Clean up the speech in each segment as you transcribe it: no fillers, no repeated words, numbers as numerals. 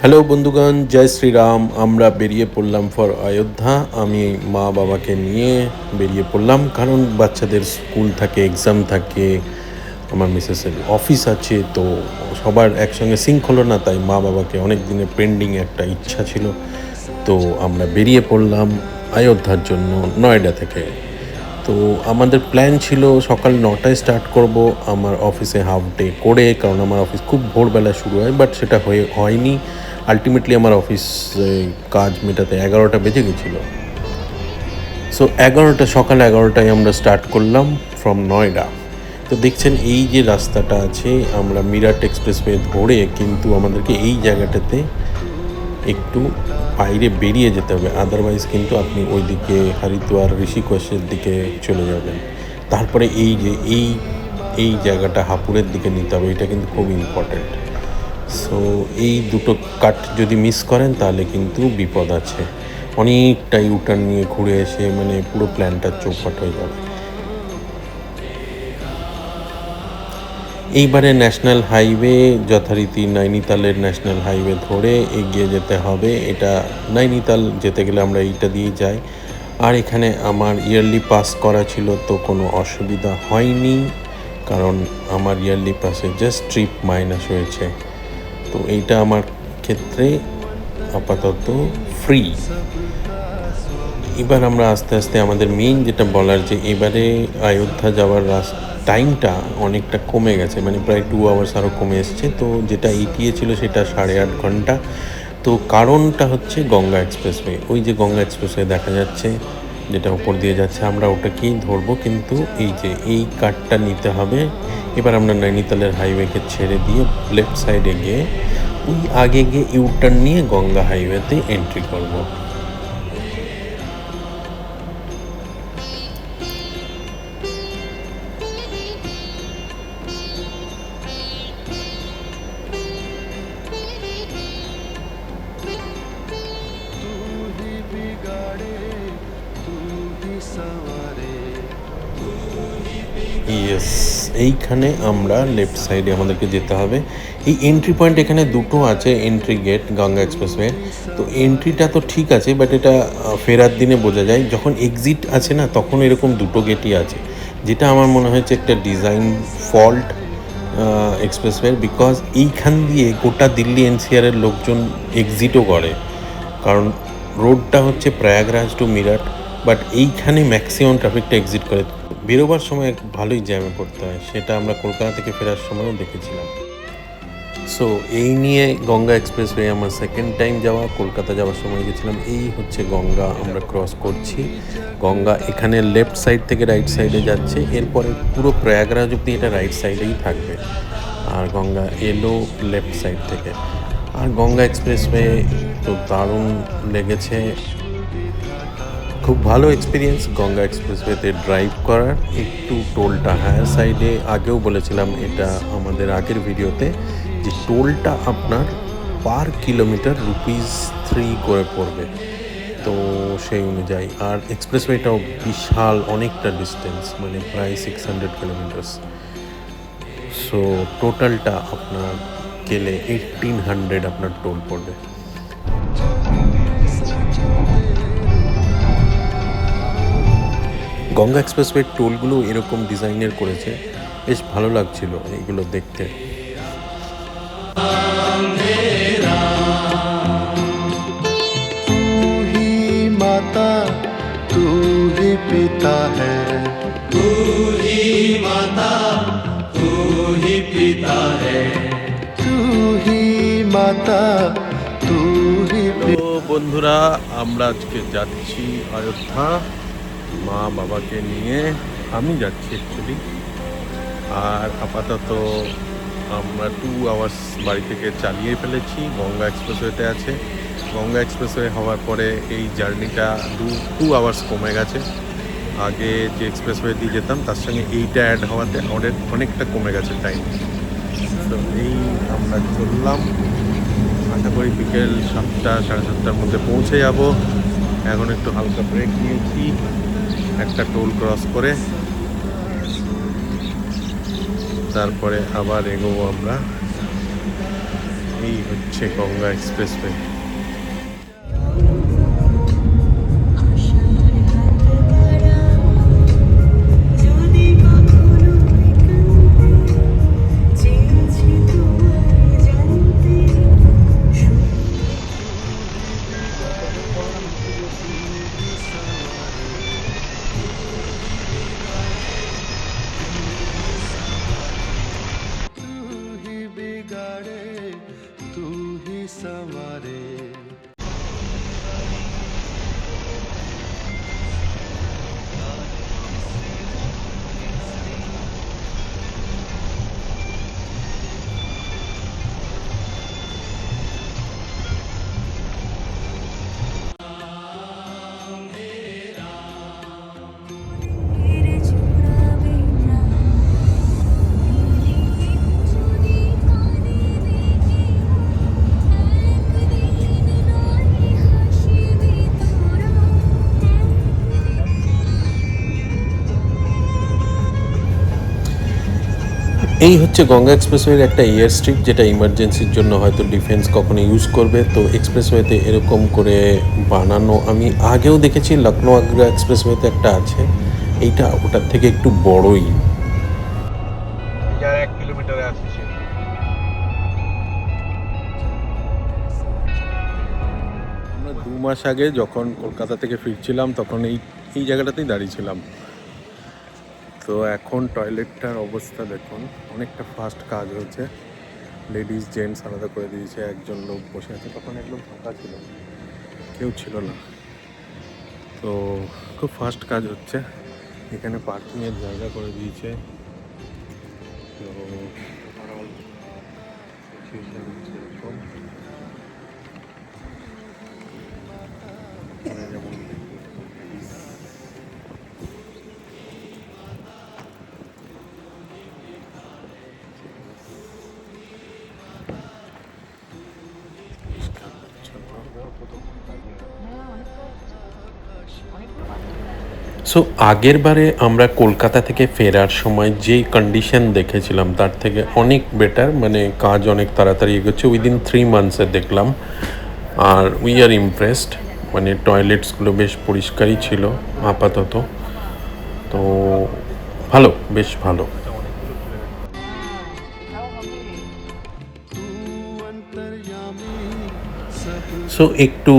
Hello বন্ধুগণ, জয় শ্রীরাম। আমরা বেরিয়ে পড়লাম ফর অযোধ্যা। আমি মা বাবাকে নিয়ে বেরিয়ে পড়লাম, কারণ বাচ্চাদের স্কুল থাকে, এক্সাম থাকে, আমার মিসেসের অফিস আছে, তো সবার একসঙ্গে সিঙ্ক হলো না। তাই মা বাবাকে অনেক দিনের পেন্ডিং একটা ইচ্ছা ছিল, তো আমরা বেরিয়ে পড়লাম অযোধ্যার জন্য নয়ডা থেকে। তো আমাদের প্ল্যান ছিল সকাল 9টায় স্টার্ট করব আমার অফিসে হাফ ডে করে, কারণ আমার অফিস খুব ভোরবেলা শুরু হয়, বাট সেটা হয়নি। আলটিমেটলি আমার অফিসে কাজ মেটাতে 11টা বেজে গেছিলো। সো সকাল 11টায় আমরা স্টার্ট করলাম ফ্রম নয়ডা। তো দেখছেন এই যে রাস্তাটা আছে, আমরা মিরাট এক্সপ্রেসওয়ে ধরে কিন্তু আমাদেরকে এই জায়গাটাতে একটু বাইরে বেরিয়ে যেতে হবে, আদারওয়াইজ কিন্তু আপনি ওইদিকে হরিদ্বার ঋষিকেশের দিকে চলে যাবেন। তারপরে এই যে এই জায়গাটা হাপুরের দিকে নিতে হবে, এটা কিন্তু খুব ইম্পর্ট্যান্ট। সো এই দুটো কাট যদি মিস করেন তাহলে কিন্তু বিপদ আছে। অনেকটা ইউটার্ন নিয়ে ঘুরে এসে মানে পুরো প্ল্যানটা চৌপাট হয়ে যাবে। এইবারে ন্যাশনাল হাইওয়ে যথারীতি নৈনিতালের ন্যাশনাল হাইওয়ে ধরে এগিয়ে যেতে হবে। এটা নৈনিতাল যেতে গেলে আমরা এইটা দিয়ে যাই। আর এখানে আমার ইয়ারলি পাস করা ছিল, তো কোনো অসুবিধা হয়নি, কারণ আমার ইয়ারলি পাসে জাস্ট ট্রিপ মাইনাস হয়েছে। তো এইটা আমার ক্ষেত্রে আপাতত ফ্রি। এবার আমরা আস্তে আস্তে আমাদের মেইন যেটা বলার, যে এবারে অযোধ্যা যাওয়ার টাইমটা অনেকটা কমে গেছে, মানে প্রায় 2 আওয়ার্স আরও কমে এসছে। তো যেটা ইটিএ ছিল সেটা 8.5 ঘন্টা। তো কারণটা হচ্ছে গঙ্গা এক্সপ্রেসওয়ে। ওই যে গঙ্গা এক্সপ্রেসওয়ে দেখা যাচ্ছে যেটা উপর দিয়ে যাচ্ছে, আমরা ওটাকেই ধরবো, কিন্তু এই যে এই কার্ডটা নিতে হবে। এবার আমরা নৈনিতালের হাইওয়েকে ছেড়ে দিয়ে লেফট সাইডে গিয়ে ওই আগে গিয়ে ইউটার্ন নিয়ে গঙ্গা হাইওয়েতে এন্ট্রি করবো। ইয়েস, এইখানে আমরা লেফট সাইডে আমাদেরকে যেতে হবে। এই এন্ট্রি পয়েন্ট এখানে দুটো আছে, এন্ট্রি গেট গঙ্গা এক্সপ্রেসওয়ে। তো এন্ট্রিটা তো ঠিক আছে, বাট এটা ফেরার দিনে বোঝা যায়। যখন এক্সিট আছে না, তখন এরকম দুটো গেটই আছে, যেটা আমার মনে হয়েছে একটা ডিজাইন ফল্ট এক্সপ্রেসওয়ের। বিকজ এইখান দিয়ে গোটা দিল্লি এনসিআরের লোকজন এক্সিটও করে, কারণ রোডটা হচ্ছে প্রয়াগরাজ টু মিরাট, বাট এইখানে ম্যাক্সিমাম ট্রাফিকটা এক্সিট করে। বেরোবার সময় ভালোই জ্যামে পড়তে হয়, সেটা আমরা কলকাতা থেকে ফেরার সময়ও দেখেছিলাম। সো এই নিয়ে গঙ্গা এক্সপ্রেসওয়ে আমার সেকেন্ড টাইম যাওয়া। কলকাতা যাওয়ার সময় গেছিলাম। এই হচ্ছে গঙ্গা, আমরা ক্রস করছি গঙ্গা। এখানে লেফট সাইড থেকে রাইট সাইডে যাচ্ছে, এরপরে পুরো প্রয়াগরাজ অব্দি এটা রাইট সাইডেই থাকবে, আর গঙ্গা এলো লেফট সাইড থেকে। আর গঙ্গা এক্সপ্রেসওয়ে তো দারুণ লেগেছে, খুব ভালো এক্সপিরিয়েন্স গঙ্গা এক্সপ্রেসওয়েতে ড্রাইভ করার। একটু টোলটা হায়ার সাইডে, আগেও বলেছিলাম এটা আমাদের আগের ভিডিওতে, যে টোলটা আপনার পার কিলোমিটার ₹3 করে পড়বে। তো সেই অনুযায়ী, আর এক্সপ্রেসওয়েটাও বিশাল অনেকটা ডিস্টেন্স, মানে প্রায় 600 কিলোমিটার্স। সো টোটালটা আপনার গেলে 1800 আপনার টোল পড়বে। গঙ্গা এক্সপ্রেসওয়ের টোলগুলো এরকম ডিজাইনের করেছে, বেশ ভালো লাগছিল এইগুলো দেখতে। माता तू ही पिता है, तू ही माता तू ही पिता है, तू ही माता तू ही তো বন্ধুরা, আমরা আজকে যাচ্ছি অযোধ্যা মা বাবাকে নিয়ে। আমি যাচ্ছি অ্যাকচুয়ালি। আর আপাতত আমরা 2 আওয়ার্স বাড়ি থেকে চালিয়ে ফেলেছি, গঙ্গা এক্সপ্রেসওয়েতে আছে। গঙ্গা এক্সপ্রেসওয়ে হওয়ার পরে এই জার্নিটা 2 আওয়ার্স কমে গেছে। আগে যে এক্সপ্রেসওয়ে দিয়ে যেতাম তার সঙ্গে এইটা অ্যাড হওয়াতে অনেকটা কমে গেছে টাইম। তো এই আমরা চললাম, আশা করি বিকেল 7টা 7:30টার মধ্যে পৌঁছে যাব। এখন একটু হালকা ব্রেক নিয়েছি একটা টোল ক্রস করে, তারপরে আবার এগোবো আমরা। এই হচ্ছে গঙ্গা এক্সপ্রেসওয়ে। तू ही बिगाड़े तू ही संवारे এই হচ্ছে গঙ্গা এক্সপ্রেসওয়ের একটা এয়ার স্ট্রিপ, যেটা ইমার্জেন্সির জন্য হয়তো ডিফেন্স কখনো ইউজ করবে। তো এক্সপ্রেসওয়েতে এরকম করে বানানো আমি আগেও দেখেছি, লখনৌ আগ্রা এক্সপ্রেসওয়েতে একটা আছে, এইটা ওটার থেকে একটু বড়ই। যার 1 কিলোমিটারে আসছে। আমরা 2 মাস আগে যখন কলকাতা থেকে ফিরছিলাম তখন এই জায়গাটাতেই দাঁড়িয়েছিলাম। তো এখন টয়লেটটার অবস্থা দেখুন, অনেকটা ফাস্ট কাজ হয়েছে, লেডিস জেন্টস আলাদা করে দিয়েছে, একজন লোক বসে আছে, তখন একদম ফাঁকা ছিল, কেউ ছিল না। তো খুব ফাস্ট কাজ হচ্ছে, এখানে পার্কিংয়ের জায়গা করে দিয়েছে। তো ওভারঅল সিচুয়েশন হচ্ছে এরকম। যেমন সো আগের বারে আমরা কলকাতা থেকে ফেরার সময় যেই কন্ডিশন দেখেছিলাম তার থেকে অনেক বেটার, মানে কাজ অনেক তাড়াতাড়ি এগোচ্ছে, উইদিন 3 মান্থসে দেখলাম। আর উই আর ইমপ্রেসড, মানে টয়লেটসগুলো বেশ পরিষ্কারই ছিল আপাতত। তো ভালো, বেশ ভালো। সো একটু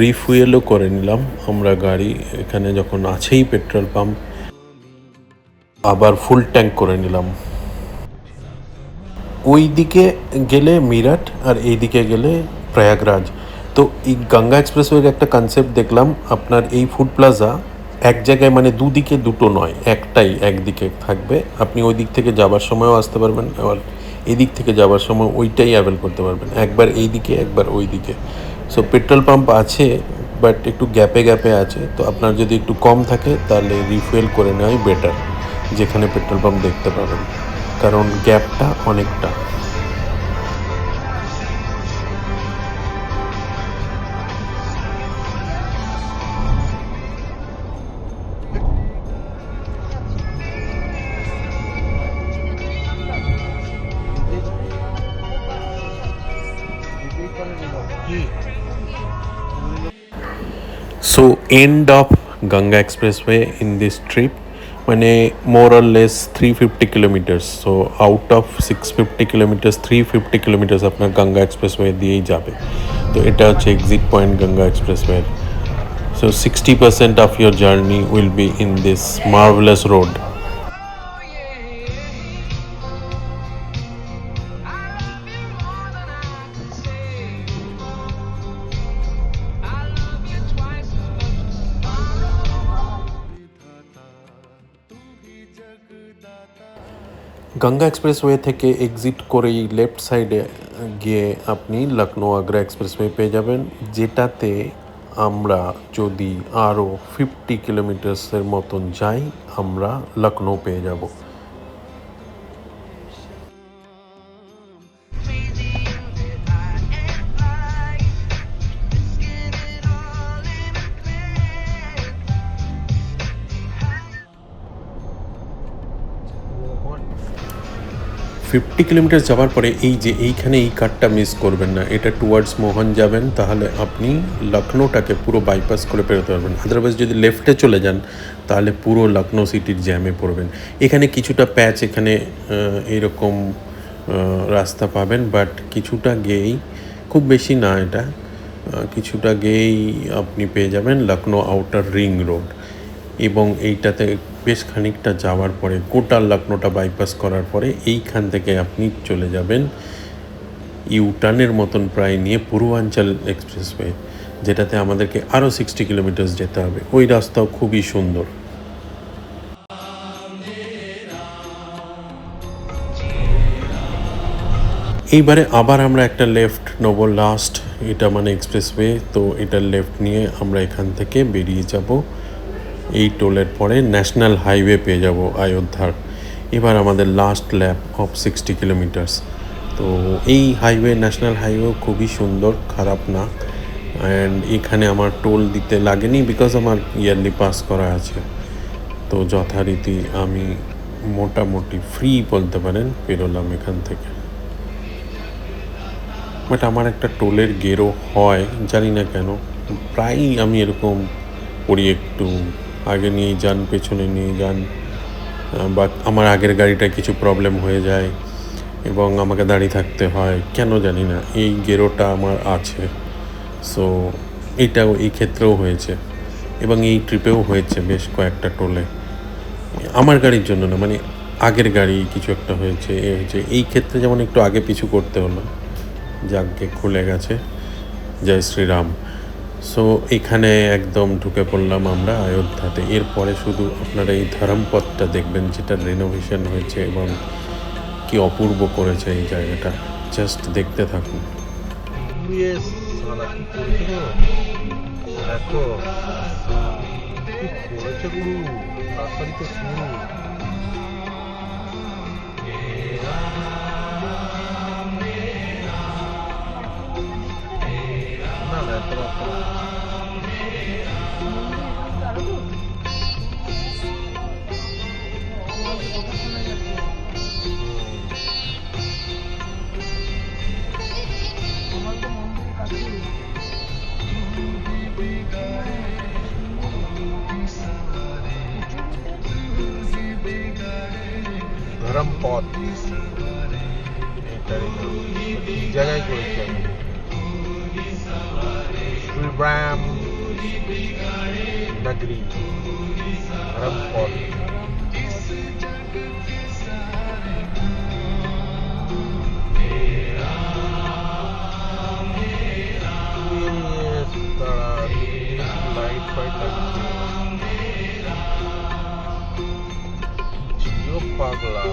রিফুয়েলও করে নিলাম আমরা গাড়ি, এখানে যখন আছেই পেট্রোল পাম্প, আবার ফুল ট্যাঙ্ক করে নিলাম। ওই দিকে গেলে মিরাট আর এই দিকে গেলে প্রয়াগরাজ। তো এই গঙ্গা এক্সপ্রেসওয়ের একটা কনসেপ্ট দেখলাম, আপনার এই ফুড প্লাজা এক জায়গায়, মানে দুদিকে দুটো নয়, একটাই একদিকে থাকবে। আপনি ওই দিক থেকে যাবার সময়ও আসতে পারবেন, আবার এই দিক থেকে যাবার সময় ওইটাই অ্যাভেল করতে পারবেন, একবার এই দিকে একবার ওই দিকে। সো পেট্রোল পাম্প আছে, বাট একটু গ্যাপে গ্যাপে আছে। তো আপনার যদি একটু কম থাকে তাহলে রিফুয়েল করে নেওয়াই বেটার, যেখানে পেট্রোল পাম্প দেখতে পাবেন, কারণ গ্যাপটা অনেকটা। So end of Ganga Expressway in this trip, মানে more or less 350 kilometers. So out of 650 kilometers, 350 kilometers আপনার গঙ্গা এক্সপ্রেসওয়ে দিয়েই যাবে। তো এটা হচ্ছে exit point Ganga expressway. So 60% of your journey will be in this marvelous road. Ganga expressway থেকে exit করেই left সাইডে গিয়ে আপনি লখনৌ আগ্রা এক্সপ্রেসওয়ে পেয়ে যাবেন, যেটাতে আমরা যদি আরও 50 কিলোমিটার্সের মতন যাই আমরা লখনৌ পেয়ে যাব। 50 কিলোমিটার যাওয়ার পরে এই যে এইখানে এই কাটটা মিস করবেন না, এটা টুয়ার্ডস মোহন যাবেন, তাহলে আপনি লখনৌটাকে পুরো বাইপাস করে পেরোতে পারবেন। আদারওয়াইজ যদি লেফটে চলে যান তাহলে পুরো লখনৌ সিটির জ্যামে পড়বেন। এখানে কিছুটা প্যাচ, এখানে এইরকম রাস্তা পাবেন, বাট কিছুটা গিয়েই, খুব বেশি না এটা, কিছুটা গিয়েই আপনি পেয়ে যাবেন লখনৌ আউটার রিং রোড। এবং এইটাতে বেশ খানিকটা যাওয়ার পরে গোটা লখনৌটা বাইপাস করার পরে এইখান থেকে আপনি চলে যাবেন ইউটার্নের মতন প্রায় নিয়ে পূর্বাঞ্চল এক্সপ্রেসওয়ে, যেটাতে আমাদেরকে আরও 60 কিলোমিটার যেতে হবে। ওই রাস্তাও খুবই সুন্দর। এইবারে আবার আমরা একটা লেফট নেব, লাস্ট, এটা মানে এক্সপ্রেসওয়ে, তো এটা লেফট নিয়ে আমরা এখান থেকে বেরিয়ে যাব। এই টোলের পরে ন্যাশনাল হাইওয়ে পেয়ে যাব অযোধ্যার। এবার আমাদের লাস্ট ল্যাপ অফ 60 কিলোমিটার্স। তো এই হাইওয়ে, ন্যাশনাল হাইওয়ে খুবই সুন্দর, খারাপ না। অ্যান্ড এখানে আমার টোল দিতে লাগেনি, বিকজ আমার ইয়ারলি পাস করা আছে। তো যথারীতি আমি মোটামুটি ফ্রি বলতে পারেন পেরোলাম এখান থেকে। বাট আমার একটা টোলের গেরো হয়, জানি না কেন, প্রায়ই আমি এরকম করি, একটু আগে নিয়ে যান, পেছনে নিয়ে যান, বা আমার আগের গাড়িটায় কিছু প্রবলেম হয়ে যায় এবং আমাকে দাঁড়িয়ে থাকতে হয়, কেন জানি না, এই গেরোটা আমার আছে। সো এটাও এই ক্ষেত্রেও হয়েছে এবং এই ট্রিপেও হয়েছে বেশ কয়েকটা টোলে। আমার গাড়ির জন্য না, মানে আগের গাড়ি কিছু একটা হয়েছে, এ হয়েছে। এই ক্ষেত্রে যেমন একটু আগে পিছু করতে হলো, যাকে খুলে গেছে, জয় শ্রীরাম। সো এখানে একদম ঢুকে পড়লাম আমরা অযোধ্যাতে। এরপরে শুধু আপনারা এই ধরমপথটা দেখবেন, যেটা রেনোভেশন হয়েছে এবং কি অপূর্ব করেছে এই জায়গাটা, জাস্ট দেখতে থাকুন। দেখো কি করেছে গুরু, তাড়াতাড়ি তো শুরু। না না, এত রাস্তা ধরমপথ জায়গায় করেছি আমি। শ্রীরাম নগরী ধরমপথ। লাইট ফাইট লাগছে, জিও পাগলা।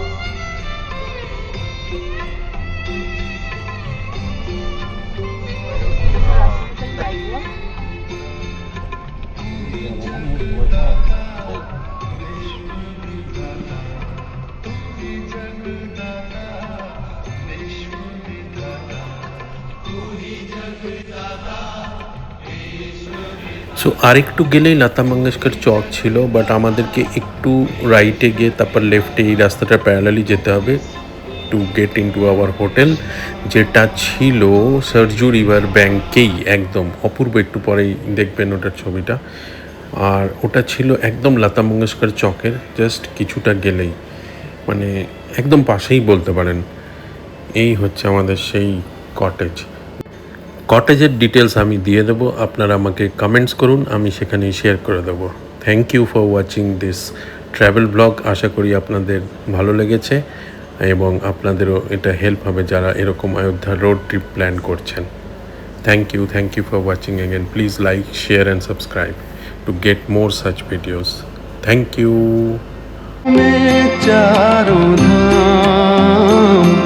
সো আরেকটু গেলেই লতা মঙ্গেশকর চক ছিল, বাট আমাদেরকে একটু রাইটে গিয়ে তারপর লেফটে এই রাস্তাটা প্যারালালি যেতে হবে to get in to our hotel, যেটা ছিল সরজু রিভার ব্যাঙ্কেই, একদম অপূর্ব, একটু পরেই দেখবেন ওটার ছবিটা। আর ওটা ছিল একদম লতা মঙ্গেশকর চকের জাস্ট কিছুটা গেলেই, মানে একদম পাশেই বলতে পারেন। এই হচ্ছে আমাদের সেই কটেজ। কটেজের ডিটেলস আমি দিয়ে দেবো, আপনারা আমাকে কমেন্টস করুন, আমি সেখানেই শেয়ার করে দেবো। Thank you for watching this travel blog. আশা করি আপনাদের ভালো লেগেছে এবং আপনাদেরও এটা হেল্প হবে যারা এরকম অযোধ্যা রোড ট্রিপ প্ল্যান করছেন। Thank you for watching again. Please like, share and subscribe to get more such videos. Thank you. चारों धाम